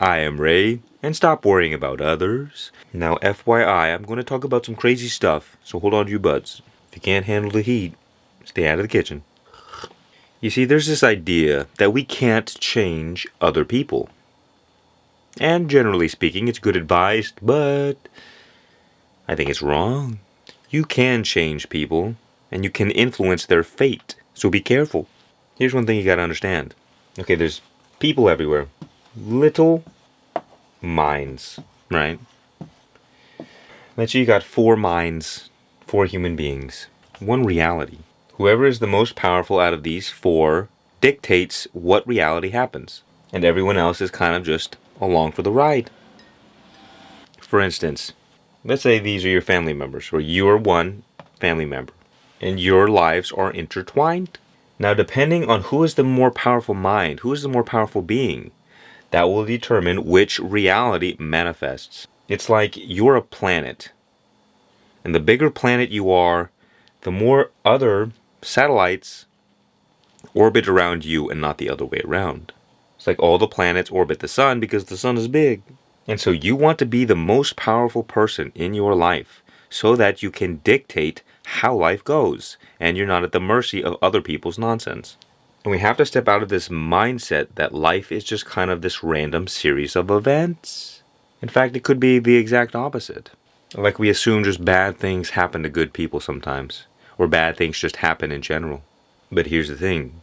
I am Ray, and stop worrying about others. Now, FYI, I'm going to talk about some crazy stuff, so hold on to your butts. If you can't handle the heat, stay out of the kitchen. You see, there's this idea that we can't change other people. And generally speaking, it's good advice, but I think it's wrong. You can change people, and you can influence their fate, so be careful. Here's one thing you gotta understand. Okay, there's people everywhere. Little minds, right? Let's say you got 4 minds, 4 human beings, 1 reality. Whoever is the most powerful out of these 4 dictates what reality happens. And everyone else is kind of just along for the ride. For instance, let's say these are your family members, or you are one family member, and your lives are intertwined. Now, depending on who is the more powerful mind, who is the more powerful being, that will determine which reality manifests. It's like you're a planet. And the bigger planet you are, the more other satellites orbit around you and not the other way around. It's like all the planets orbit the sun because the sun is big. And so you want to be the most powerful person in your life so that you can dictate how life goes and you're not at the mercy of other people's nonsense. And we have to step out of this mindset that life is just kind of this random series of events. In fact, it could be the exact opposite. Like we assume just bad things happen to good people sometimes, or bad things just happen in general. But here's the thing.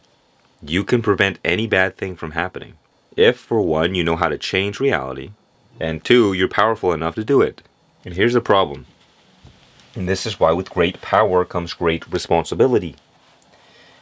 You can prevent any bad thing from happening. If, for one, you know how to change reality, and 2, you're powerful enough to do it. And here's the problem. And this is why with great power comes great responsibility.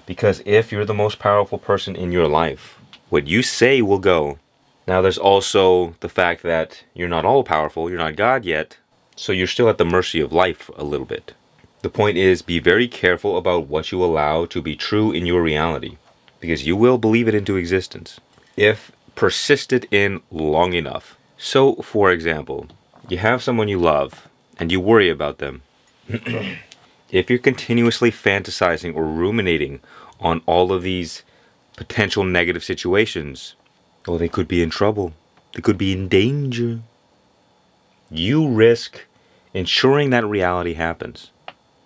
Because if you're the most powerful person in your life, what you say will go. Now there's also the fact that you're not all powerful, you're not God yet, so you're still at the mercy of life a little bit. The point is, be very careful about what you allow to be true in your reality, because you will believe it into existence if persisted in long enough. So, for example, you have someone you love, and you worry about them. If you're continuously fantasizing or ruminating on all of these potential negative situations, they could be in trouble. They could be in danger. You risk ensuring that reality happens.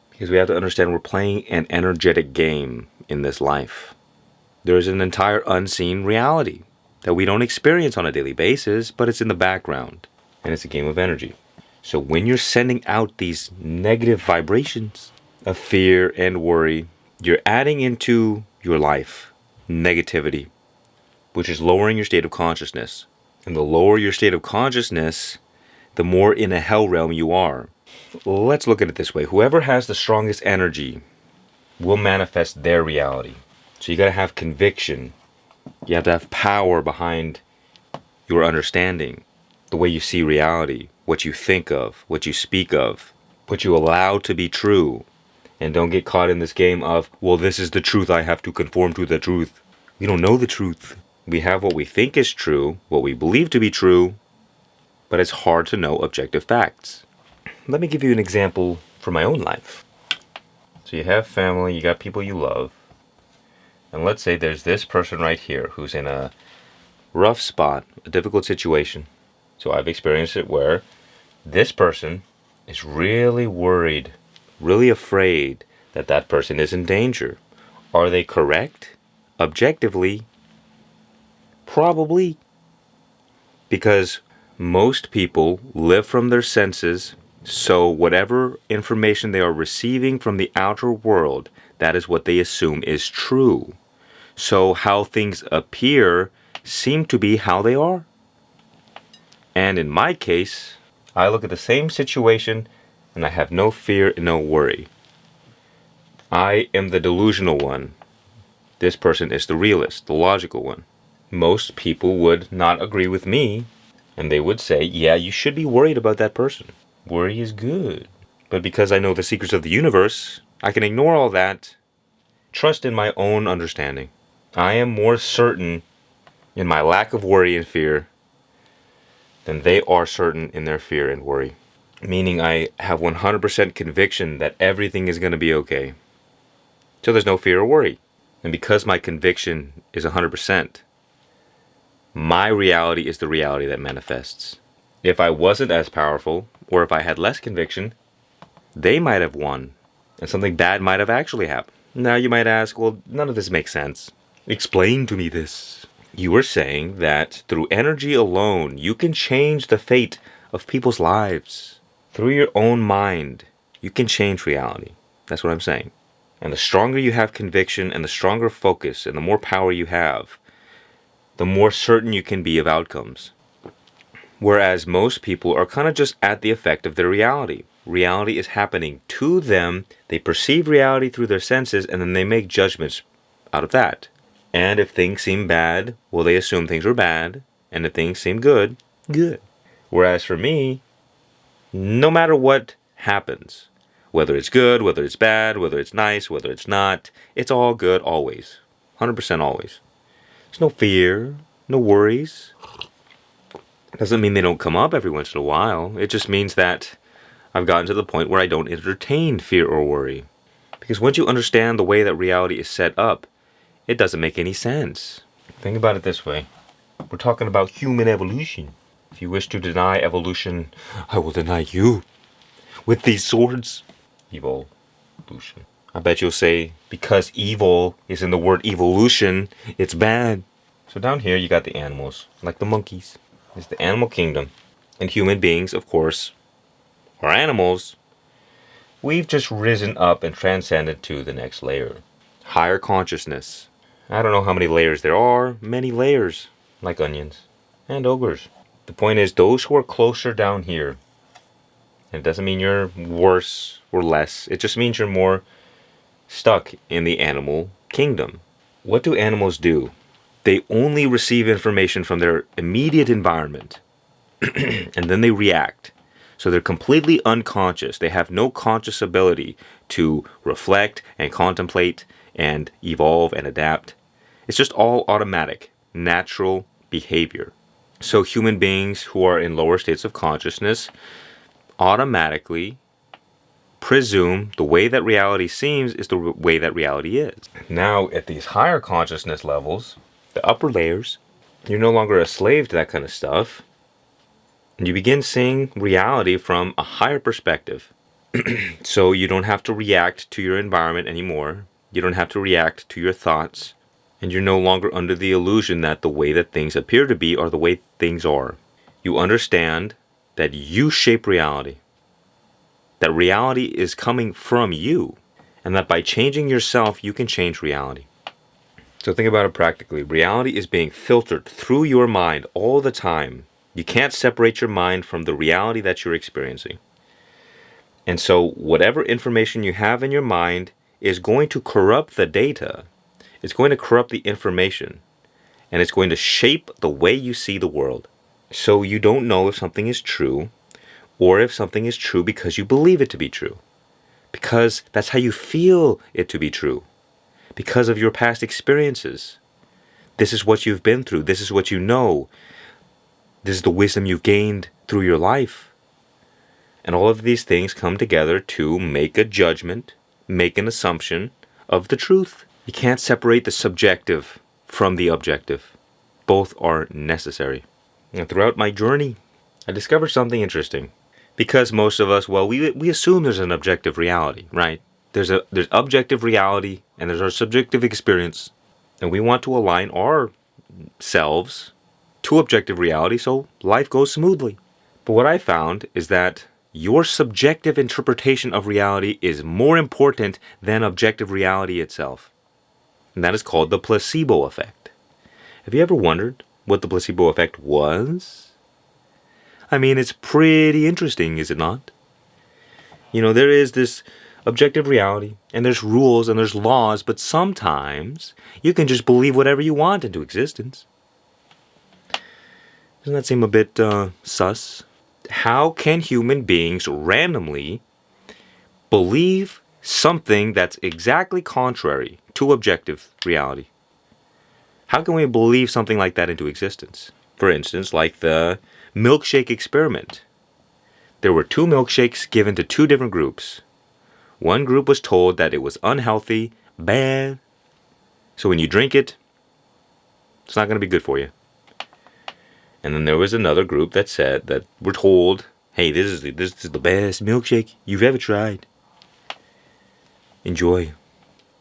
Because we have to understand we're playing an energetic game in this life. There is an entire unseen reality that we don't experience on a daily basis, but it's in the background. And it's a game of energy. So when you're sending out these negative vibrations of fear and worry, you're adding into your life negativity, which is lowering your state of consciousness. And the lower your state of consciousness, the more in a hell realm you are. Let's look at it this way. Whoever has the strongest energy will manifest their reality. So you got to have conviction. You have to have power behind your understanding, the way you see reality, what you think of, what you speak of, what you allow to be true. And don't get caught in this game of, well, this is the truth, I have to conform to the truth. We don't know the truth. We have what we think is true, what we believe to be true, but it's hard to know objective facts. Let me give you an example from my own life. So you have family, you got people you love, and let's say there's this person right here who's in a rough spot, a difficult situation. So I've experienced it where this person is really worried, really afraid that that person is in danger. Are they correct? Objectively, probably. Because most people live from their senses, so whatever information they are receiving from the outer world, that is what they assume is true. So how things appear seem to be how they are. And in my case, I look at the same situation and I have no fear and no worry. I am the delusional one. This person is the realist, the logical one. Most people would not agree with me, and they would say, yeah, you should be worried about that person. Worry is good. But because I know the secrets of the universe, I can ignore all that, trust in my own understanding. I am more certain in my lack of worry and fear than they are certain in their fear and worry. Meaning I have 100% conviction that everything is going to be okay. So there's no fear or worry. And because my conviction is 100%, My reality is the reality that manifests. If I wasn't as powerful, or if I had less conviction, they might have won, and something bad might have actually happened. Now you might ask, well, none of this makes sense. Explain to me this. You are saying that through energy alone, you can change the fate of people's lives. Through your own mind, you can change reality. That's what I'm saying. And the stronger you have conviction and the stronger focus and the more power you have, the more certain you can be of outcomes. Whereas most people are kind of just at the effect of their reality. Reality is happening to them. They perceive reality through their senses and then they make judgments out of that. And if things seem bad, well, they assume things are bad. And if things seem good, good. Whereas for me, no matter what happens, whether it's good, whether it's bad, whether it's nice, whether it's not, it's all good always. 100% always. There's no fear, no worries. Doesn't mean they don't come up every once in a while. It just means that I've gotten to the point where I don't entertain fear or worry. Because once you understand the way that reality is set up, it doesn't make any sense. Think about it this way. We're talking about human evolution. If you wish to deny evolution, I will deny you. With these swords. Evolution. I bet you'll say, because evil is in the word evolution, it's bad. So down here you got the animals, like the monkeys. It's the animal kingdom. And human beings, of course, are animals. We've just risen up and transcended to the next layer. Higher consciousness. I don't know how many layers there are. Many layers. Like onions. And ogres. The point is, those who are closer down here, and it doesn't mean you're worse or less. It just means you're more stuck in the animal kingdom. What do animals do? They only receive information from their immediate environment. And then they react. So they're completely unconscious. They have no conscious ability to reflect and contemplate and evolve and adapt. It's just all automatic, natural behavior. So human beings who are in lower states of consciousness automatically presume the way that reality seems is the way that reality is. Now, at these higher consciousness levels, the upper layers, you're no longer a slave to that kind of stuff. And you begin seeing reality from a higher perspective. So you don't have to react to your environment anymore. You don't have to react to your thoughts. And you're no longer under the illusion that the way that things appear to be are the way things are. You understand that you shape reality. That reality is coming from you. And that by changing yourself, you can change reality. So think about it practically. Reality is being filtered through your mind all the time. You can't separate your mind from the reality that you're experiencing. And so whatever information you have in your mind is going to corrupt the data. It's going to corrupt the information. And it's going to shape the way you see the world. So you don't know if something is true, or if something is true because you believe it to be true. Because that's how you feel it to be true. Because of your past experiences. This is what you've been through. This is what you know. This is the wisdom you've gained through your life. And all of these things come together to make a judgment, make an assumption of the truth. You can't separate the subjective from the objective. Both are necessary. And throughout my journey, I discovered something interesting. Because most of us, well, we assume there's an objective reality, right? There's objective reality and there's our subjective experience. And we want to align ourselves to objective reality so life goes smoothly. But what I found is that your subjective interpretation of reality is more important than objective reality itself. And that is called the placebo effect. Have you ever wondered what the placebo effect was? I mean, it's pretty interesting, is it not? You know, there is this objective reality, and there's rules and there's laws, but sometimes you can just believe whatever you want into existence. Doesn't that seem a bit sus? How can human beings randomly believe something that's exactly contrary to objective reality? How can we believe something like that into existence? For instance, like the milkshake experiment. There were 2 milkshakes given to 2 different groups. One group was told that it was unhealthy, bad, so when you drink it, it's not going to be good for you. And then there was another group that said that we're told, hey, this is the best milkshake you've ever tried. Enjoy.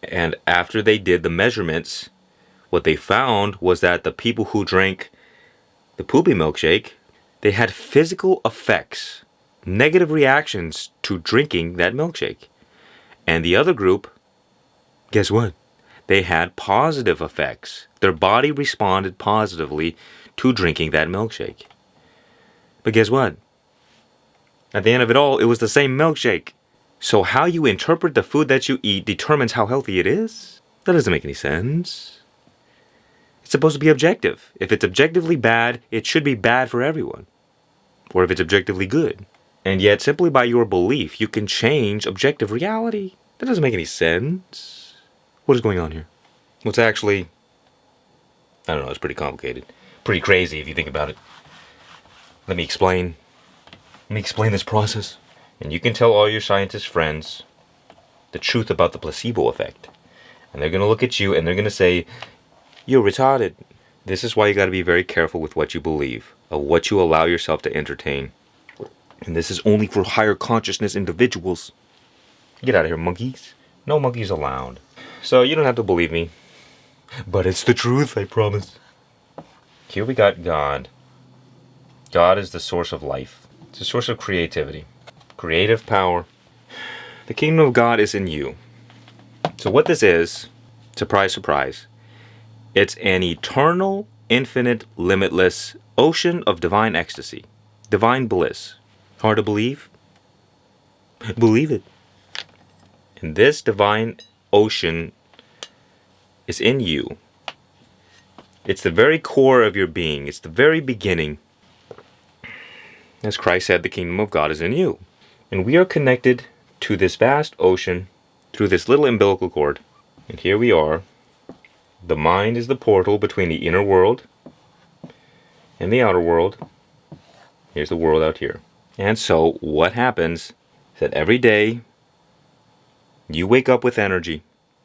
And after they did the measurements, what they found was that the people who drank the poopy milkshake, they had physical effects, negative reactions to drinking that milkshake. And the other group, guess what? They had positive effects. Their body responded positively to drinking that milkshake. But guess what? At the end of it all, it was the same milkshake. So how you interpret the food that you eat determines how healthy it is? That doesn't make any sense. It's supposed to be objective. If it's objectively bad, it should be bad for everyone. Or if it's objectively good. And yet, simply by your belief, you can change objective reality. That doesn't make any sense. What is going on here? What's actually, I don't know, it's pretty complicated. Pretty crazy if you think about it. Let me explain this process. And you can tell all your scientist friends the truth about the placebo effect. And they're going to look at you and they're going to say, you're retarded. This is why you got to be very careful with what you believe, of what you allow yourself to entertain. And this is only for higher consciousness individuals. Get out of here, monkeys. No monkeys allowed. So you don't have to believe me. But it's the truth, I promise. Here we got God. God is the source of life. It's the source of creativity. Creative power. The kingdom of God is in you. So what this is, surprise, surprise, it's an eternal, infinite, limitless ocean of divine ecstasy. Divine bliss. Hard to believe? Believe it. And this divine ocean is in you. It's the very core of your being. It's the very beginning. As Christ said, the kingdom of God is in you. And we are connected to this vast ocean through this little umbilical cord. And here we are. The mind is the portal between the inner world and the outer world. Here's the world out here. And so what happens is that every day you wake up with energy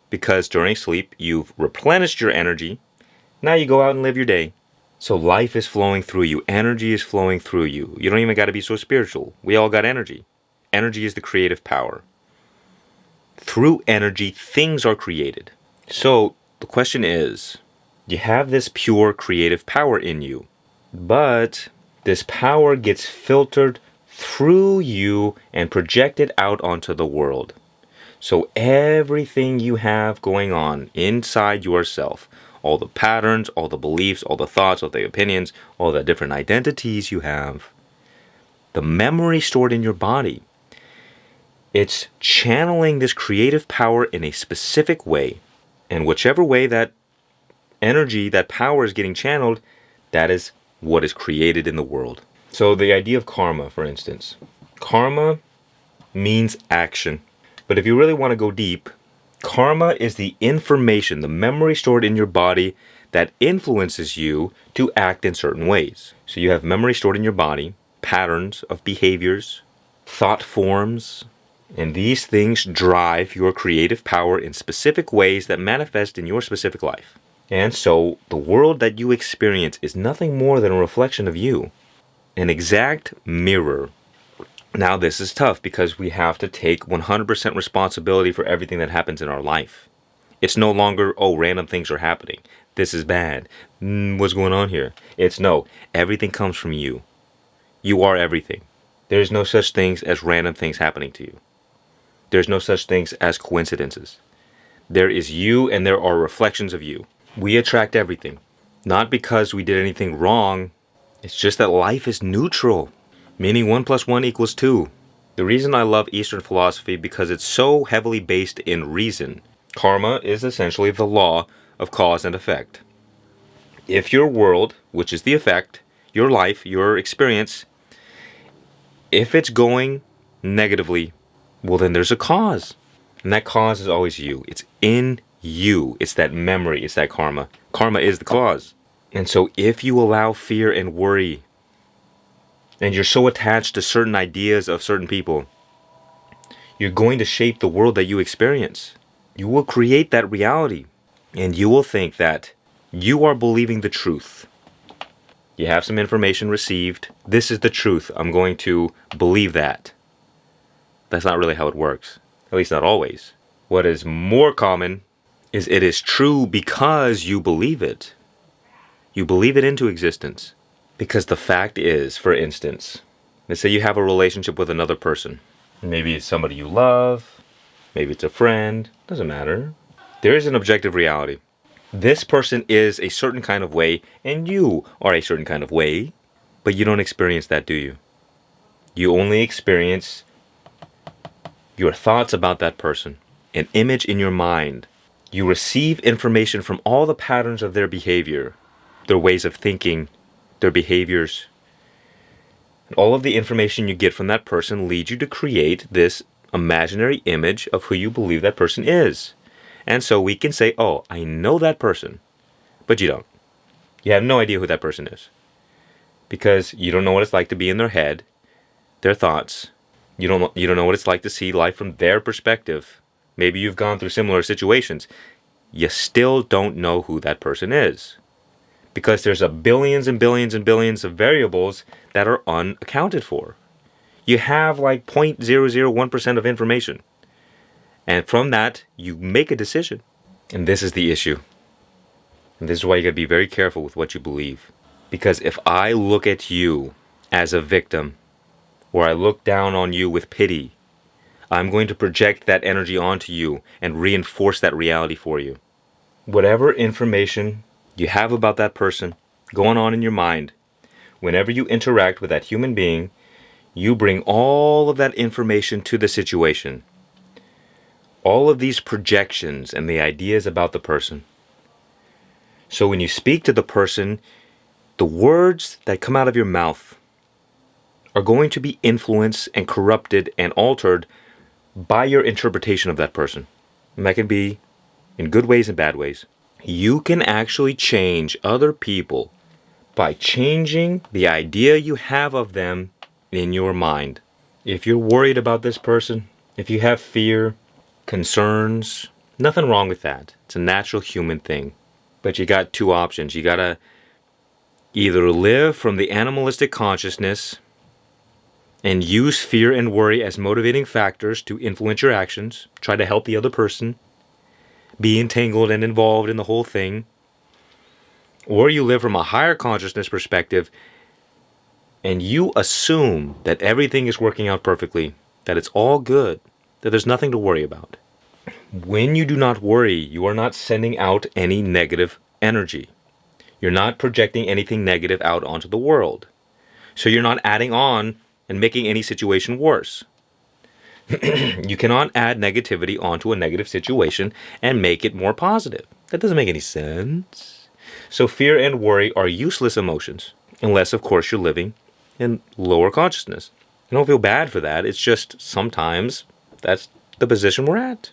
because during sleep you've replenished your energy. Now you go out and live your day. So life is flowing through you. Energy is flowing through you. You don't even got to be so spiritual. We all got energy. Energy is the creative power. Through energy, things are created. So the question is, you have this pure creative power in you, but this power gets filtered through you and projected out onto the world. So everything you have going on inside yourself, all the patterns, all the beliefs, all the thoughts, all the opinions, all the different identities you have, the memory stored in your body, it's channeling this creative power in a specific way. And whichever way that energy, that power is getting channeled, that is what is created in the world. So the idea of karma, for instance. Karma means action. But if you really want to go deep, karma is the information, the memory stored in your body that influences you to act in certain ways. So you have memory stored in your body, patterns of behaviors, thought forms, and these things drive your creative power in specific ways that manifest in your specific life. And so the world that you experience is nothing more than a reflection of you. An exact mirror. Now this is tough because we have to take 100% responsibility for everything that happens in our life. It's no longer, oh, random things are happening. This is bad. What's going on here? It's no, everything comes from you. You are everything. There's no such things as random things happening to you. There's no such things as coincidences. There is you and there are reflections of you. We attract everything. Not because we did anything wrong. It's just that life is neutral. Meaning 1 + 1 = 2. The reason I love Eastern philosophy because it's so heavily based in reason. Karma is essentially the law of cause and effect. If your world, which is the effect, your life, your experience, if it's going negatively, well then there's a cause. And that cause is always you. It's in you. It's that memory. It's that karma. Karma is the cause. And so if you allow fear and worry, and you're so attached to certain ideas of certain people, you're going to shape the world that you experience. You will create that reality. And you will think that you are believing the truth. You have some information received. This is the truth. I'm going to believe that. That's not really how it works. At least not always. What is more common is it is true because you believe it. You believe it into existence. Because the fact is, for instance, let's say you have a relationship with another person. Maybe it's somebody you love. Maybe it's a friend. Doesn't matter. There is an objective reality. This person is a certain kind of way, and you are a certain kind of way, but you don't experience that, do you? You only experience your thoughts about that person, an image in your mind. You receive information from all the patterns of their behavior, their ways of thinking, their behaviors. And all of the information you get from that person leads you to create this imaginary image of who you believe that person is. And so we can say, oh, I know that person, but you don't. You have no idea who that person is because you don't know what it's like to be in their head, their thoughts. You don't know what it's like to see life from their perspective. Maybe you've gone through similar situations. You still don't know who that person is because there's a billions and billions and billions of variables that are unaccounted for. You have like 0.001% of information. And from that, you make a decision. And this is the issue. And this is why you gotta be very careful with what you believe. Because if I look at you as a victim, or I look down on you with pity, I'm going to project that energy onto you and reinforce that reality for you. Whatever information you have about that person going on in your mind, whenever you interact with that human being, you bring all of that information to the situation. All of these projections and the ideas about the person. So when you speak to the person, the words that come out of your mouth are going to be influenced and corrupted and altered by your interpretation of that person. And that can be in good ways and bad ways. You can actually change other people by changing the idea you have of them in your mind. If you're worried about this person, if you have fear, concerns, nothing wrong with that. It's a natural human thing. But you got two options. You gotta either live from the animalistic consciousness and use fear and worry as motivating factors to influence your actions, try to help the other person, be entangled and involved in the whole thing. Or you live from a higher consciousness perspective and you assume that everything is working out perfectly, that it's all good, that there's nothing to worry about. When you do not worry, you are not sending out any negative energy. You're not projecting anything negative out onto the world. So you're not adding on and making any situation worse. You cannot add negativity onto a negative situation and make it more positive. That doesn't make any sense. So fear and worry are useless emotions, unless, of course, you're living in lower consciousness. I don't feel bad for that. It's just sometimes that's the position we're at.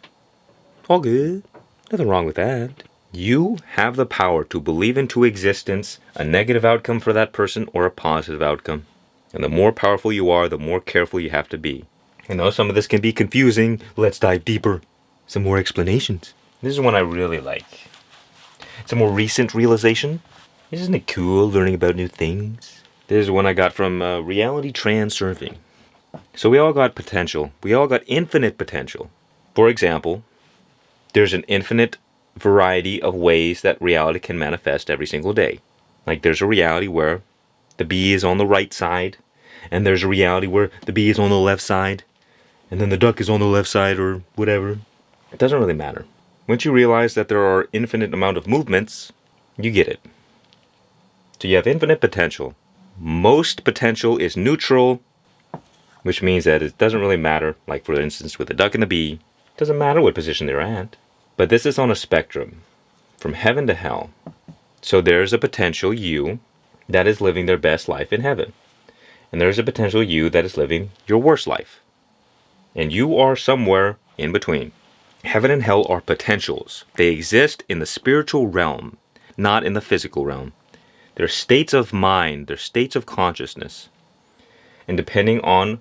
All good. Nothing wrong with that. You have the power to believe into existence a negative outcome for that person or a positive outcome. And the more powerful you are, the more careful you have to be. I know some of this can be confusing. Let's dive deeper. Some more explanations. This is one I really like. It's a more recent realization. Isn't it cool learning about new things? This is one I got from Reality Transcending. So we all got potential. We all got infinite potential. For example, there's an infinite variety of ways that reality can manifest every single day. Like there's a reality where the bee is on the right side, and there's a reality where the bee is on the left side, and then the duck is on the left side or whatever. It doesn't really matter. Once you realize that there are infinite amount of movements, you get it. So you have infinite potential. Most potential is neutral, which means that it doesn't really matter. Like for instance, with the duck and the bee, it doesn't matter what position they're at. But this is on a spectrum, from heaven to hell. So there's a potential you that is living their best life in heaven. And there's a potential you that is living your worst life. And you are somewhere in between. Heaven and hell are potentials. They exist in the spiritual realm, not in the physical realm. They're states of mind, they're states of consciousness. And depending on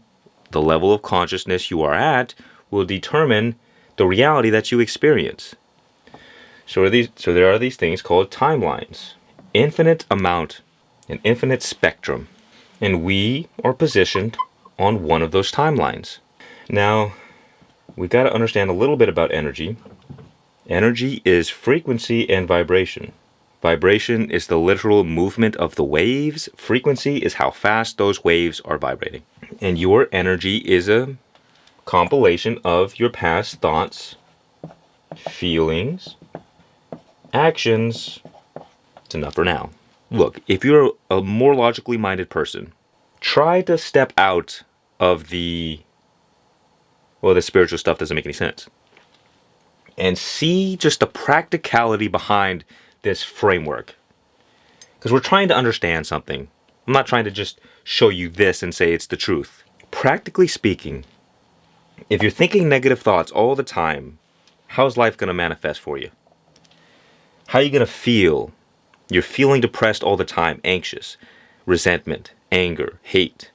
the level of consciousness you are at, will determine the reality that you experience. So there are these things called timelines. Infinite amount an infinite spectrum. And we are positioned on one of those timelines. Now, we got to understand a little bit about energy. Energy is frequency and vibration. Vibration is the literal movement of the waves. Frequency is how fast those waves are vibrating. And your energy is a compilation of your past thoughts, feelings, actions. It's enough for now. Look, if you're a more logically minded person, try to step out of the spiritual stuff doesn't make any sense. And see just the practicality behind this framework. Because we're trying to understand something. I'm not trying to just show you this and say it's the truth. Practically speaking, if you're thinking negative thoughts all the time, how's life going to manifest for you? How are you going to feel? You're feeling depressed all the time, anxious, resentment, anger, hate.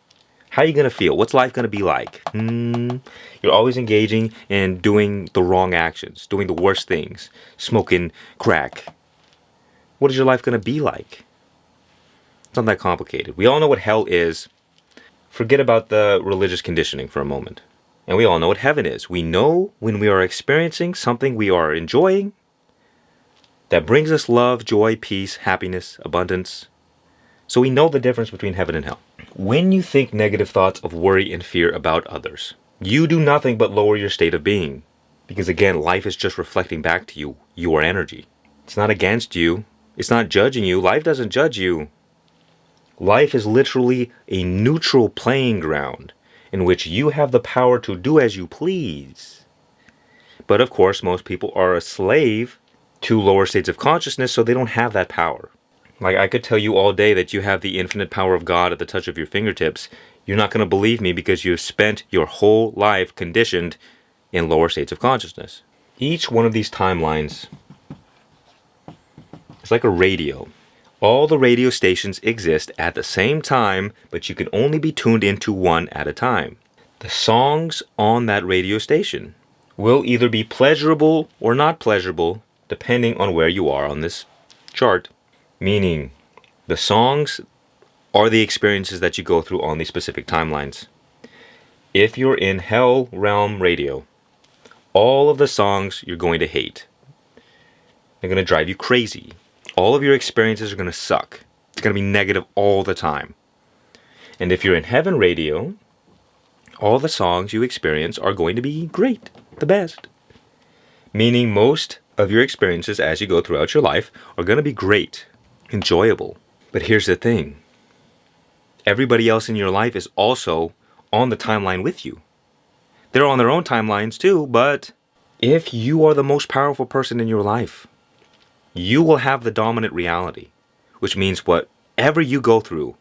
How are you going to feel? What's life going to be like? You're always engaging in doing the wrong actions, doing the worst things, smoking crack. What is your life going to be like? It's not that complicated. We all know what hell is. Forget about the religious conditioning for a moment. And we all know what heaven is. We know when we are experiencing something we are enjoying that brings us love, joy, peace, happiness, abundance. So we know the difference between heaven and hell. When you think negative thoughts of worry and fear about others, you do nothing but lower your state of being. Because again, life is just reflecting back to you your energy. It's not against you. It's not judging you. Life doesn't judge you. Life is literally a neutral playing ground in which you have the power to do as you please. But of course, most people are a slave to lower states of consciousness, so they don't have that power. Like, I could tell you all day that you have the infinite power of God at the touch of your fingertips. You're not going to believe me because you've spent your whole life conditioned in lower states of consciousness. Each one of these timelines is like a radio. All the radio stations exist at the same time, but you can only be tuned into one at a time. The songs on that radio station will either be pleasurable or not pleasurable, depending on where you are on this chart. Meaning, the songs are the experiences that you go through on these specific timelines. If you're in Hell Realm Radio, all of the songs you're going to hate. They're going to drive you crazy. All of your experiences are going to suck. It's going to be negative all the time. And if you're in Heaven Radio, all the songs you experience are going to be great, the best. Meaning most of your experiences as you go throughout your life are going to be great. Enjoyable. But here's the thing. Everybody else in your life is also on the timeline with you. They're on their own timelines too, but if you are the most powerful person in your life, you will have the dominant reality, which means whatever you go through,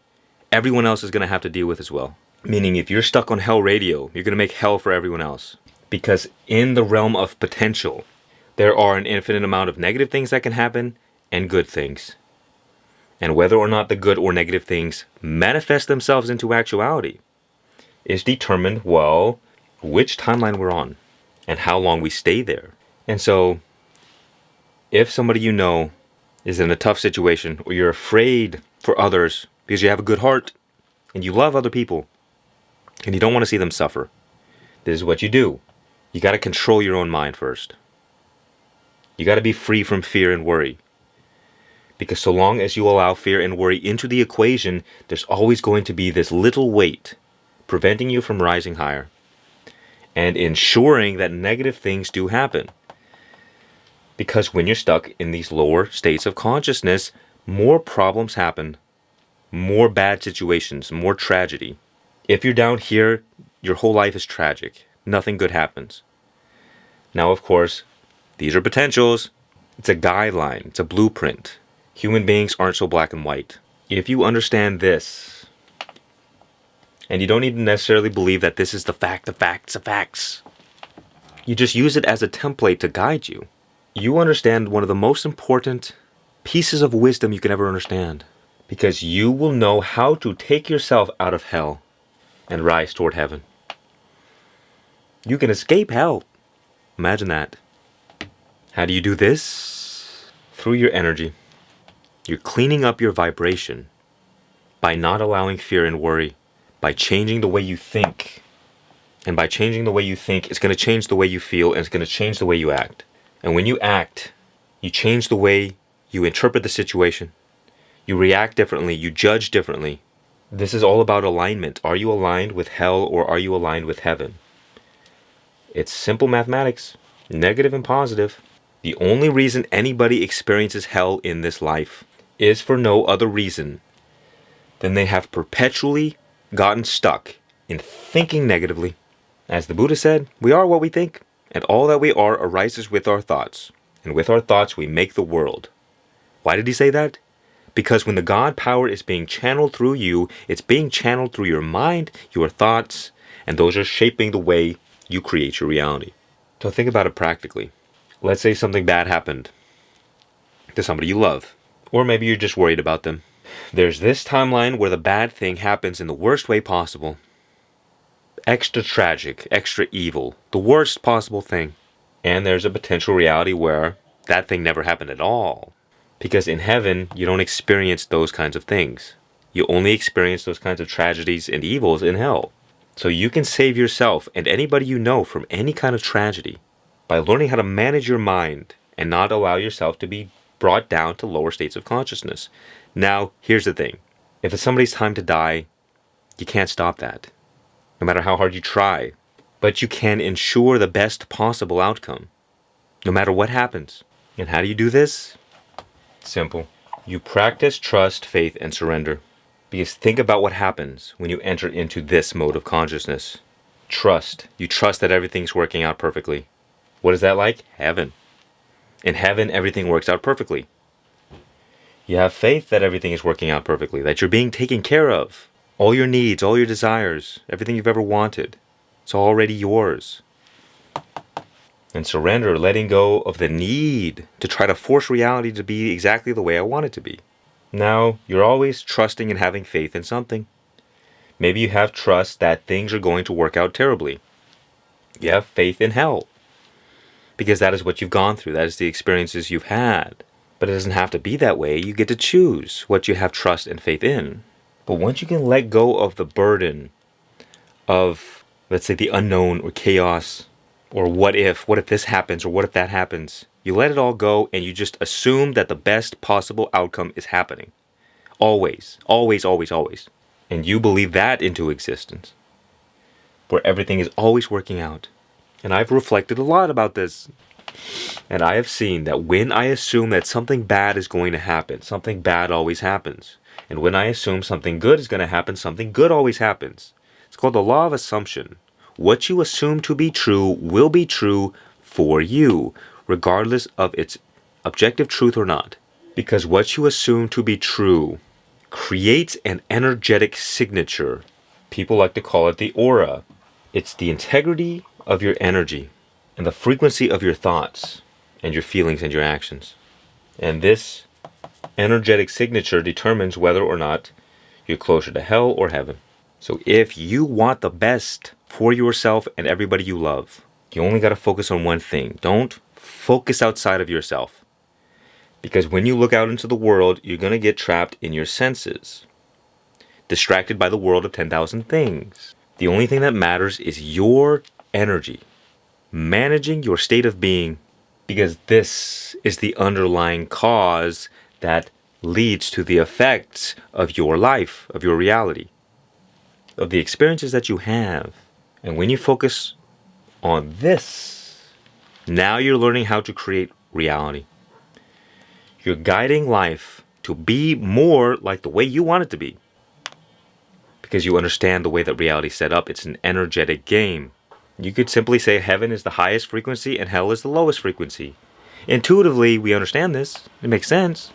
everyone else is going to have to deal with as well. Meaning if you're stuck on hell radio, you're going to make hell for everyone else. Because in the realm of potential, there are an infinite amount of negative things that can happen and good things. And whether or not the good or negative things manifest themselves into actuality is determined, well, which timeline we're on and how long we stay there. And so, if somebody you know is in a tough situation or you're afraid for others because you have a good heart and you love other people and you don't want to see them suffer, this is what you do. You got to control your own mind first. You got to be free from fear and worry. Because so long as you allow fear and worry into the equation, there's always going to be this little weight preventing you from rising higher and ensuring that negative things do happen. Because when you're stuck in these lower states of consciousness, more problems happen, more bad situations, more tragedy. If you're down here, your whole life is tragic. Nothing good happens. Now, of course, these are potentials. It's a guideline. It's a blueprint. Human beings aren't so black and white. If you understand this, and you don't even necessarily believe that this is the facts, you just use it as a template to guide you. You understand one of the most important pieces of wisdom you can ever understand. Because you will know how to take yourself out of hell and rise toward heaven. You can escape hell. Imagine that. How do you do this? Through your energy. You're cleaning up your vibration. by not allowing fear and worry, by changing the way you think. And by changing the way you think, it's going to change the way you feel, and it's going to change the way you act. And when you act, you change the way you interpret the situation. You react differently, you judge differently. This is all about alignment. Are you aligned with hell or are you aligned with heaven? It's simple mathematics, negative and positive. The only reason anybody experiences hell in this life is for no other reason than they have perpetually gotten stuck in thinking negatively. As the Buddha said, we are what we think, and all that we are arises with our thoughts, and with our thoughts we make the world. Why did he say that? Because when the God power is being channeled through you, it's being channeled through your mind, your thoughts, and those are shaping the way you create your reality. So think about it practically. Let's say something bad happened to somebody you love, or maybe you're just worried about them. There's this timeline where the bad thing happens in the worst way possible. Extra tragic, extra evil, the worst possible thing. And there's a potential reality where that thing never happened at all. Because in heaven, you don't experience those kinds of things. You only experience those kinds of tragedies and evils in hell. So you can save yourself and anybody you know from any kind of tragedy by learning how to manage your mind and not allow yourself to be brought down to lower states of consciousness. Now, here's the thing. If it's somebody's time to die, you can't stop that, no matter how hard you try. But you can ensure the best possible outcome, no matter what happens. And how do you do this? Simple. You practice trust, faith, and surrender. Because think about what happens when you enter into this mode of consciousness. Trust. You trust that everything's working out perfectly. What is that like? Heaven. In heaven, everything works out perfectly. You have faith that everything is working out perfectly, that you're being taken care of. All your needs, all your desires, everything you've ever wanted, it's already yours. And surrender, letting go of the need to try to force reality to be exactly the way I want it to be. Now, you're always trusting and having faith in something. Maybe you have trust that things are going to work out terribly. You have faith in hell, because that is what you've gone through. That is the experiences you've had. But it doesn't have to be that way. You get to choose what you have trust and faith in. But once you can let go of the burden of, let's say, the unknown or chaos, or what if this happens, or what if that happens, you let it all go and you just assume that the best possible outcome is happening. Always, always, always, always. And you believe that into existence, where everything is always working out. And I've reflected a lot about this. And I have seen that when I assume that something bad is going to happen, something bad always happens. And when I assume something good is going to happen, something good always happens. It's called the law of assumption. What you assume to be true will be true for you, regardless of its objective truth or not. Because what you assume to be true creates an energetic signature. People like to call it the aura. It's the integrity of your energy and the frequency of your thoughts and your feelings and your actions. And this energetic signature determines whether or not you're closer to hell or heaven. So if you want the best for yourself and everybody you love, you only got to focus on one thing. Don't focus outside of yourself. Because when you look out into the world, you're going to get trapped in your senses, distracted by the world of 10,000 things. The only thing that matters is your energy, managing your state of being, because this is the underlying cause that leads to the effects of your life, of your reality, of the experiences that you have. And when you focus on this, now you're learning how to create reality. You're guiding life to be more like the way you want it to be. Because you understand the way that reality is set up. It's an energetic game. You could simply say heaven is the highest frequency and hell is the lowest frequency. Intuitively, we understand this. It makes sense.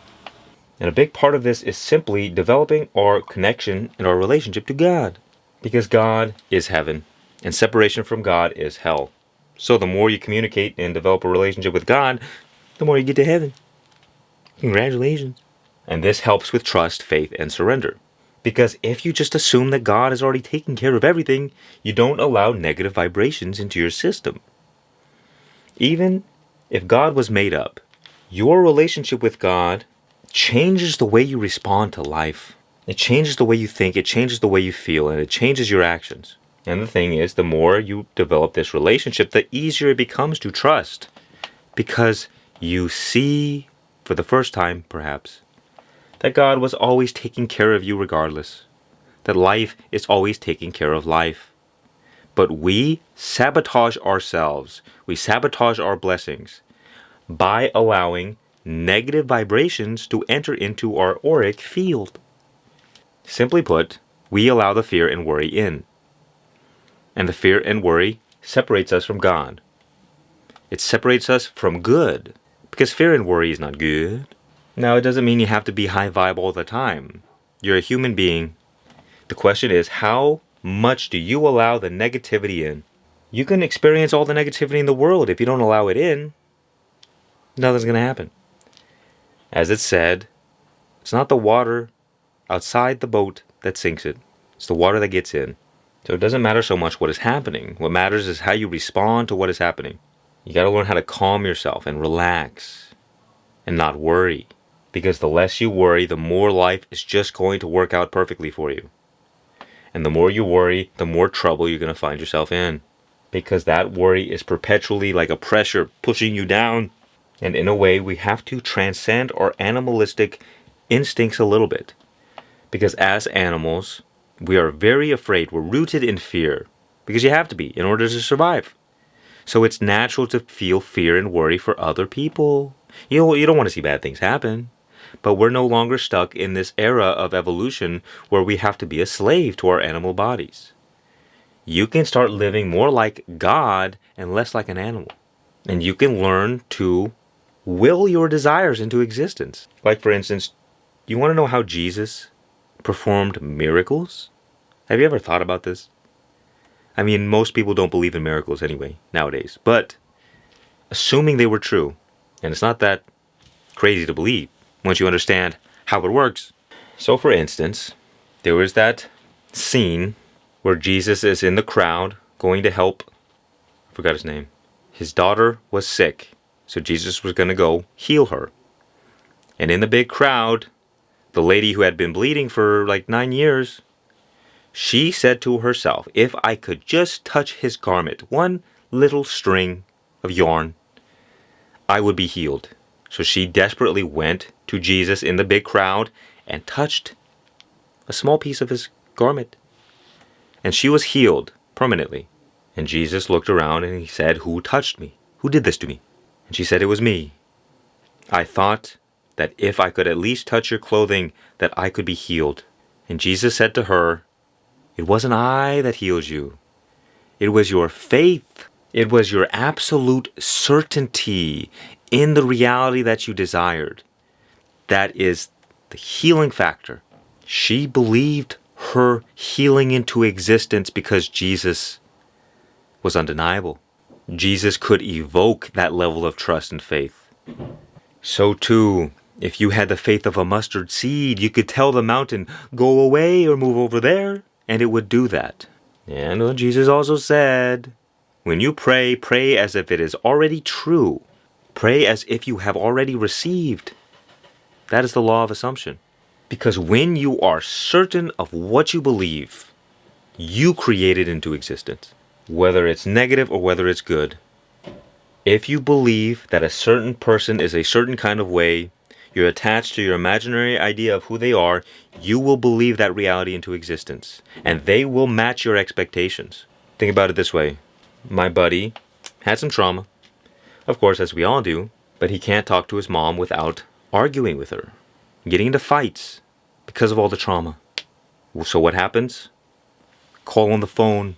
And a big part of this is simply developing our connection and our relationship to God. Because God is heaven, and separation from God is hell. So the more you communicate and develop a relationship with God, the more you get to heaven. Congratulations. And this helps with trust, faith, and surrender. Because if you just assume that God has already taken care of everything, you don't allow negative vibrations into your system. Even if God was made up, your relationship with God changes the way you respond to life. It changes the way you think, it changes the way you feel, and it changes your actions. And the thing is, the more you develop this relationship, the easier it becomes to trust. Because you see, for the first time perhaps, that God was always taking care of you regardless. That life is always taking care of life. But we sabotage ourselves. We sabotage our blessings by allowing negative vibrations to enter into our auric field. Simply put, we allow the fear and worry in. And the fear and worry separates us from God. It separates us from good. Because fear and worry is not good. Now, it doesn't mean you have to be high vibe all the time. You're a human being. The question is, how much do you allow the negativity in? You can experience all the negativity in the world. If you don't allow it in, nothing's going to happen. As it said, it's not the water outside the boat that sinks it. It's the water that gets in. So it doesn't matter so much what is happening. What matters is how you respond to what is happening. You got to learn how to calm yourself and relax and not worry. Because the less you worry, the more life is just going to work out perfectly for you. And the more you worry, the more trouble you're going to find yourself in. Because that worry is perpetually like a pressure pushing you down. And in a way, we have to transcend our animalistic instincts a little bit. Because as animals, we are very afraid. We're rooted in fear. Because you have to be in order to survive. So it's natural to feel fear and worry for other people. You don't want to see bad things happen. But we're no longer stuck in this era of evolution where we have to be a slave to our animal bodies. You can start living more like God and less like an animal. And you can learn to will your desires into existence. Like, for instance, you want to know how Jesus performed miracles? Have you ever thought about this? I mean, most people don't believe in miracles anyway, nowadays. But assuming they were true, and it's not that crazy to believe once you understand how it works. So, for instance, there was that scene where Jesus is in the crowd going to help, I forgot his name. His daughter was sick, so Jesus was going to go heal her. And in the big crowd, the lady who had been bleeding for like 9 years, she said to herself, if I could just touch his garment, one little string of yarn, I would be healed. So she desperately went to Jesus in the big crowd and touched a small piece of his garment. And she was healed permanently. And Jesus looked around and he said, who touched me? Who did this to me? And she said, it was me. I thought that if I could at least touch your clothing, that I could be healed. And Jesus said to her, it wasn't I that healed you. It was your faith. It was your absolute certainty in the reality that you desired. That is the healing factor. She believed her healing into existence because Jesus was undeniable. Jesus could evoke that level of trust and faith. So too, if you had the faith of a mustard seed, you could tell the mountain, go away or move over there, and it would do that. And Jesus also said, when you pray, pray as if it is already true. Pray as if you have already received. That is the law of assumption. Because when you are certain of what you believe, you create it into existence. Whether it's negative or whether it's good. If you believe that a certain person is a certain kind of way, you're attached to your imaginary idea of who they are, you will believe that reality into existence. And they will match your expectations. Think about it this way. My buddy had some trauma. Of course, as we all do. But he can't talk to his mom without arguing with her. Getting into fights because of all the trauma. So what happens? Call on the phone.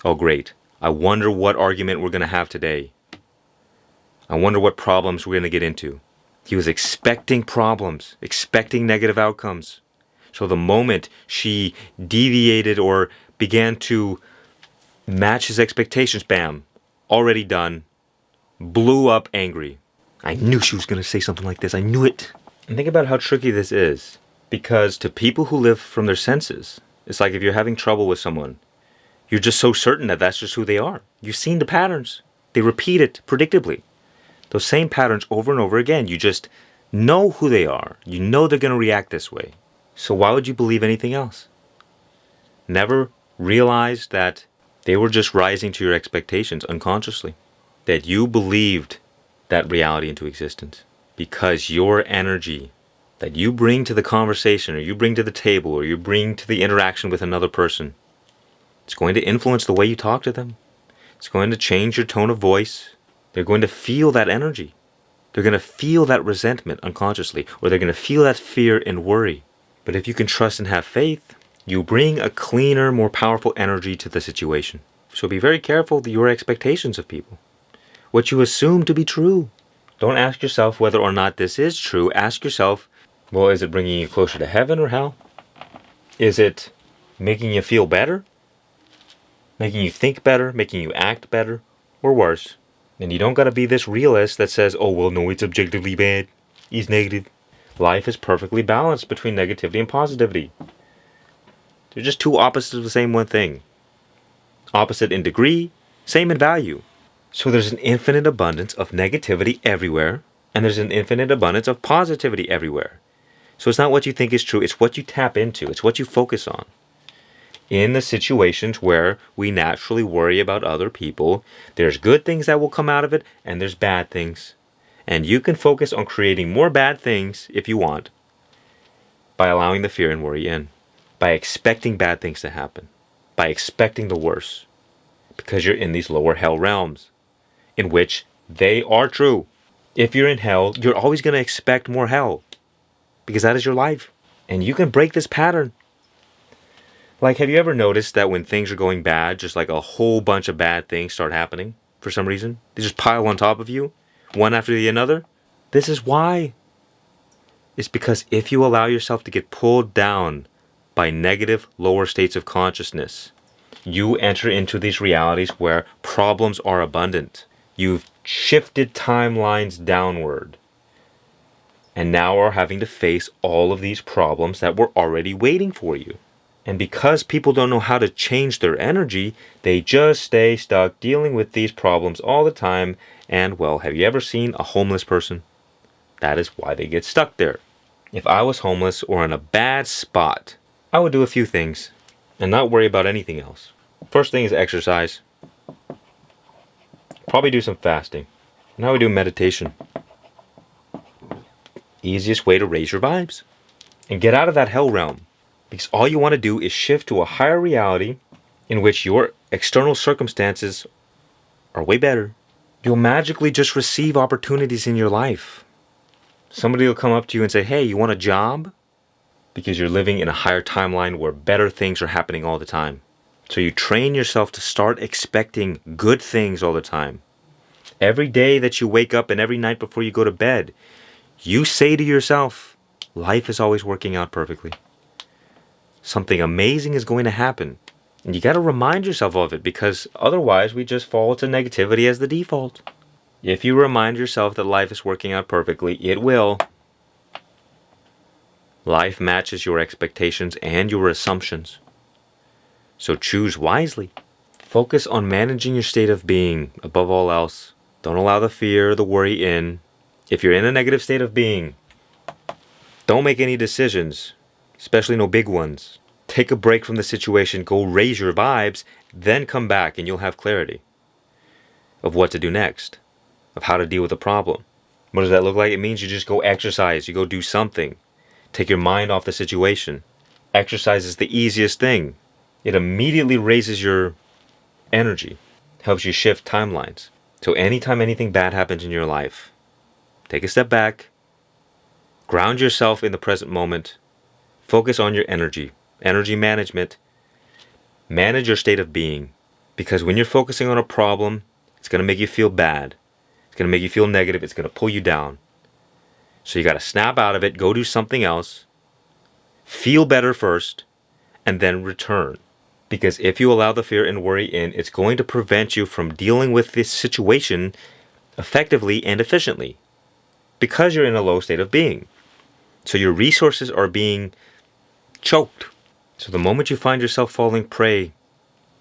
Oh, great. I wonder what argument we're going to have today. I wonder what problems we're going to get into. He was expecting problems, expecting negative outcomes. So the moment she deviated or began to match his expectations, bam, already done, blew up angry. I knew she was going to say something like this. I knew it. And think about how tricky this is. Because to people who live from their senses, it's like if you're having trouble with someone, you're just so certain that that's just who they are. You've seen the patterns. They repeat it predictably. Those same patterns over and over again. You just know who they are. You know they're going to react this way. So why would you believe anything else? Never realize that they were just rising to your expectations unconsciously. That you believed that reality into existence. Because your energy that you bring to the conversation, or you bring to the table, or you bring to the interaction with another person, it's going to influence the way you talk to them. It's going to change your tone of voice. They're going to feel that energy. They're going to feel that resentment unconsciously, or they're going to feel that fear and worry. But if you can trust and have faith, you bring a cleaner, more powerful energy to the situation. So be very careful with your expectations of people. What you assume to be true. Don't ask yourself whether or not this is true. Ask yourself, well, is it bringing you closer to heaven or hell? Is it making you feel better? Making you think better? Making you act better? Or worse? And you don't gotta be this realist that says, oh, well, no, it's objectively bad. It's negative. Life is perfectly balanced between negativity and positivity. They're just two opposites of the same one thing. Opposite in degree, same in value. So there's an infinite abundance of negativity everywhere, and there's an infinite abundance of positivity everywhere. So it's not what you think is true, it's what you tap into, it's what you focus on. In the situations where we naturally worry about other people, there's good things that will come out of it, and there's bad things. And you can focus on creating more bad things, if you want, by allowing the fear and worry in. By expecting bad things to happen. By expecting the worst. Because you're in these lower hell realms, in which they are true. If you're in hell, you're always going to expect more hell. Because that is your life. And you can break this pattern. Like, have you ever noticed that when things are going bad, just like a whole bunch of bad things start happening for some reason? They just pile on top of you, one after the another? This is why. It's because if you allow yourself to get pulled down by negative lower states of consciousness, you enter into these realities where problems are abundant. You've shifted timelines downward. And now are having to face all of these problems that were already waiting for you. And because people don't know how to change their energy, they just stay stuck dealing with these problems all the time. And, well, have you ever seen a homeless person? That is why they get stuck there. If I was homeless or in a bad spot, I would do a few things and not worry about anything else. First thing is exercise. Probably do some fasting. And I would do meditation. Easiest way to raise your vibes. And get out of that hell realm. Because all you want to do is shift to a higher reality in which your external circumstances are way better. You'll magically just receive opportunities in your life. Somebody will come up to you and say, hey, you want a job? Because you're living in a higher timeline where better things are happening all the time. So you train yourself to start expecting good things all the time. Every day that you wake up and every night before you go to bed, you say to yourself, life is always working out perfectly. Something amazing is going to happen. And you got to remind yourself of it, because otherwise we just fall to negativity as the default. If you remind yourself that life is working out perfectly, it will. Life matches your expectations and your assumptions. So choose wisely. Focus on managing your state of being above all else. Don't allow the fear or the worry in. If you're in a negative state of being, don't make any decisions. Especially no big ones. Take a break from the situation, go raise your vibes, then come back and you'll have clarity of what to do next, of how to deal with the problem. What does that look like? It means you just go exercise, you go do something. Take your mind off the situation. Exercise is the easiest thing. It immediately raises your energy, helps you shift timelines. So anytime anything bad happens in your life, take a step back, ground yourself in the present moment. Focus on your energy management. Manage your state of being. Because when you're focusing on a problem, it's going to make you feel bad. It's going to make you feel negative. It's going to pull you down. So you got to snap out of it, go do something else. Feel better first, and then return. Because if you allow the fear and worry in, it's going to prevent you from dealing with this situation effectively and efficiently. Because you're in a low state of being. So your resources are being choked. So the moment you find yourself falling prey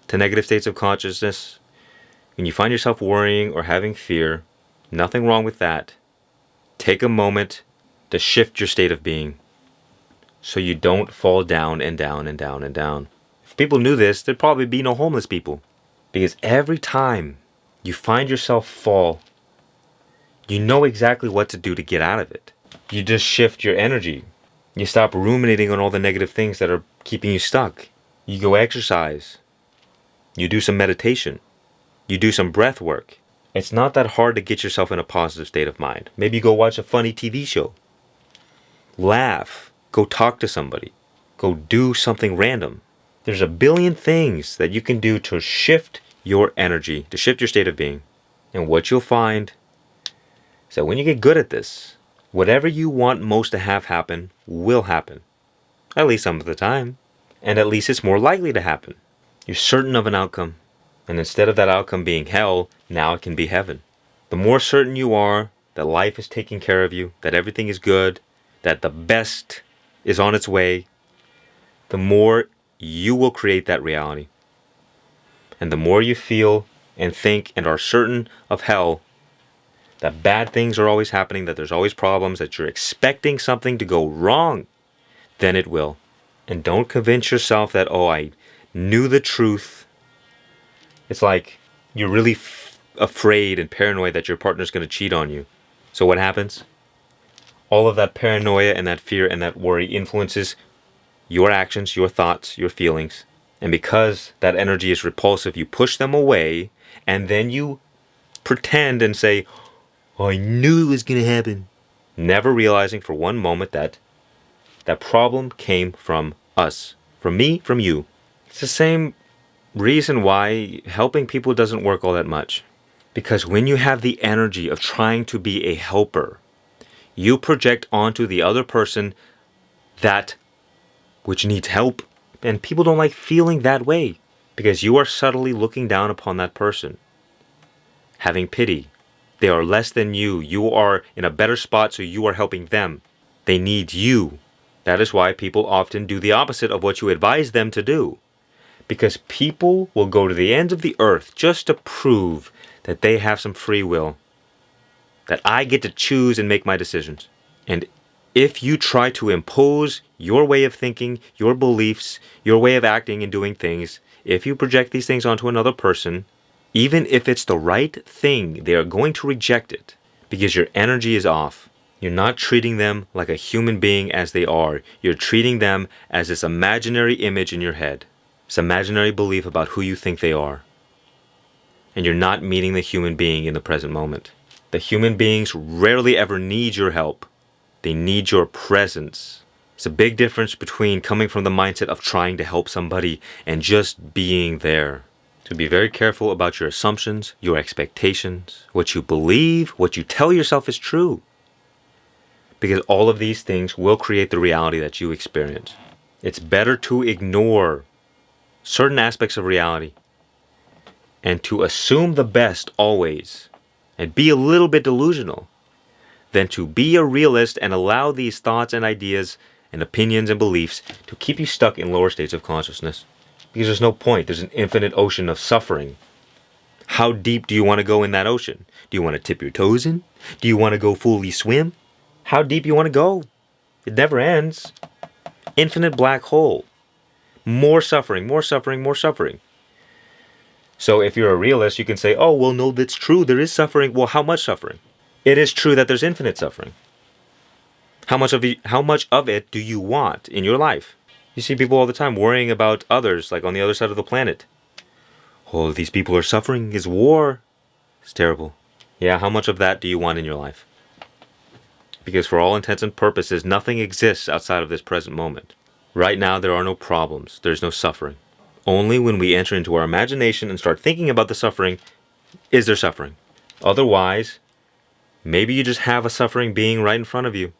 to negative states of consciousness, when you find yourself worrying or having fear, nothing wrong with that. Take a moment to shift your state of being. so you don't fall down and down and down and down. If people knew this, there'd probably be no homeless people. Because every time you find yourself fall, you know exactly what to do to get out of it. You just shift your energy. You stop ruminating on all the negative things that are keeping you stuck. You go exercise. You do some meditation. You do some breath work. It's not that hard to get yourself in a positive state of mind. Maybe you go watch a funny TV show. Laugh. Go talk to somebody. Go do something random. There's a billion things that you can do to shift your energy, to shift your state of being. And what you'll find is that when you get good at this, whatever you want most to have happen will happen. At least some of the time. And at least it's more likely to happen. You're certain of an outcome. And instead of that outcome being hell, now it can be heaven. The more certain you are that life is taking care of you, that everything is good, that the best is on its way, the more you will create that reality. And the more you feel and think and are certain of hell, that bad things are always happening, that there's always problems, that you're expecting something to go wrong, then it will. And don't convince yourself that, oh, I knew the truth. It's like you're really afraid and paranoid that your partner's going to cheat on you. So what happens? All of that paranoia and that fear and that worry influences your actions, your thoughts, your feelings. And because that energy is repulsive, you push them away, and then you pretend and say, oh, I knew it was going to happen. Never realizing for one moment that that problem came from us. From me, from you. It's the same reason why helping people doesn't work all that much. Because when you have the energy of trying to be a helper, you project onto the other person that which needs help. And people don't like feeling that way because you are subtly looking down upon that person, having pity. They are less than you. You are in a better spot, so you are helping them. They need you. That is why people often do the opposite of what you advise them to do. Because people will go to the ends of the earth just to prove that they have some free will. That I get to choose and make my decisions. And if you try to impose your way of thinking, your beliefs, your way of acting and doing things, if you project these things onto another person, even if it's the right thing, they are going to reject it because your energy is off. You're not treating them like a human being as they are. You're treating them as this imaginary image in your head. This imaginary belief about who you think they are. And you're not meeting the human being in the present moment. The human beings rarely ever need your help. They need your presence. It's a big difference between coming from the mindset of trying to help somebody and just being there. So be very careful about your assumptions, your expectations, what you believe, what you tell yourself is true. Because all of these things will create the reality that you experience. It's better to ignore certain aspects of reality and to assume the best always and be a little bit delusional than to be a realist and allow these thoughts and ideas and opinions and beliefs to keep you stuck in lower states of consciousness. Because there's no point. There's an infinite ocean of suffering. How deep do you want to go in that ocean? Do you want to tip your toes in? Do you want to go fully swim? How deep you want to go? It never ends. Infinite black hole. More suffering, more suffering, more suffering. So if you're a realist, you can say, oh, well, no, that's true. There is suffering. Well, how much suffering? It is true that there's infinite suffering. How much of it do you want in your life? You see people all the time worrying about others, like on the other side of the planet. Oh, these people are suffering. It's war. It's terrible. Yeah, how much of that do you want in your life? Because for all intents and purposes, nothing exists outside of this present moment. Right now, there are no problems. There's no suffering. Only when we enter into our imagination and start thinking about the suffering, is there suffering. Otherwise, maybe you just have a suffering being right in front of you.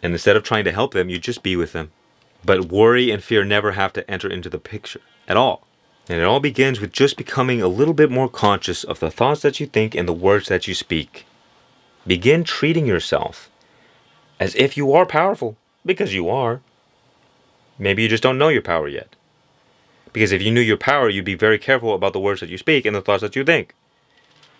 And instead of trying to help them, you just be with them. But worry and fear never have to enter into the picture at all. And it all begins with just becoming a little bit more conscious of the thoughts that you think and the words that you speak. Begin treating yourself as if you are powerful, because you are. Maybe you just don't know your power yet. Because if you knew your power, you'd be very careful about the words that you speak and the thoughts that you think.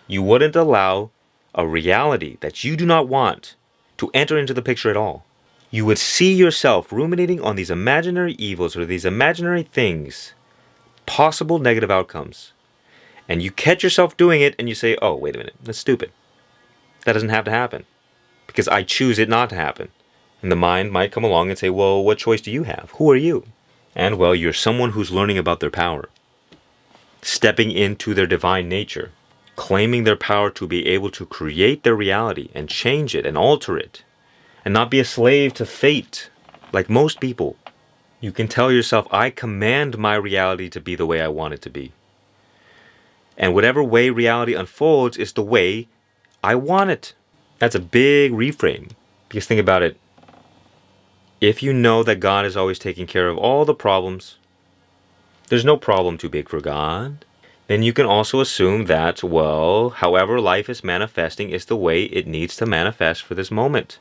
You wouldn't allow a reality that you do not want to enter into the picture at all. you would see yourself ruminating on these imaginary evils or these imaginary things, possible negative outcomes. And you catch yourself doing it and you say, oh, wait a minute, that's stupid. That doesn't have to happen because I choose it not to happen. And the mind might come along and say, well, what choice do you have? Who are you? And well, you're someone who's learning about their power, stepping into their divine nature, claiming their power to be able to create their reality and change it and alter it, and not be a slave to fate like most people. You can tell yourself, I command my reality to be the way I want it to be. And whatever way reality unfolds is the way I want it. That's a big reframe. Because think about it. If you know that God is always taking care of all the problems, there's no problem too big for God, then you can also assume that, well, however life is manifesting is the way it needs to manifest for this moment.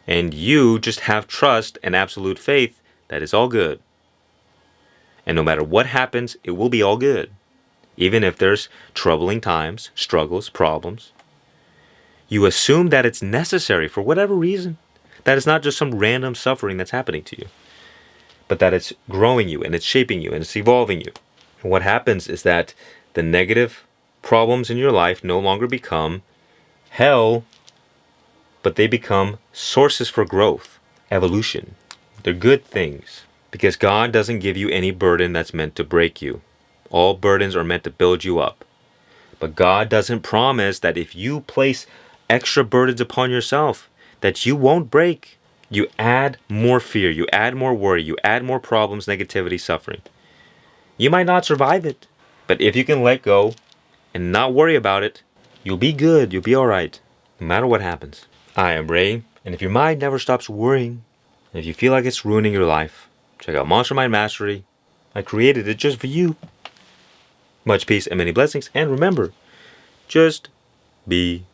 And you just have trust and absolute faith that it's all good. And no matter what happens, it will be all good. Even if there's troubling times, struggles, problems. You assume that it's necessary for whatever reason. That it's not just some random suffering that's happening to you, but that it's growing you and it's shaping you and it's evolving you. And what happens is that the negative problems in your life no longer become hell, but they become sources for growth, evolution. They're good things because God doesn't give you any burden that's meant to break you. All burdens are meant to build you up. But God doesn't promise that if you place extra burdens upon yourself, that you won't break. You add more fear, you add more worry, you add more problems, negativity, suffering. You might not survive it, but if you can let go and not worry about it, you'll be good, you'll be alright, no matter what happens. I am Ray, and if your mind never stops worrying, and if you feel like it's ruining your life, check out Monster Mind Mastery. I created it just for you. Much peace and many blessings, and remember, just be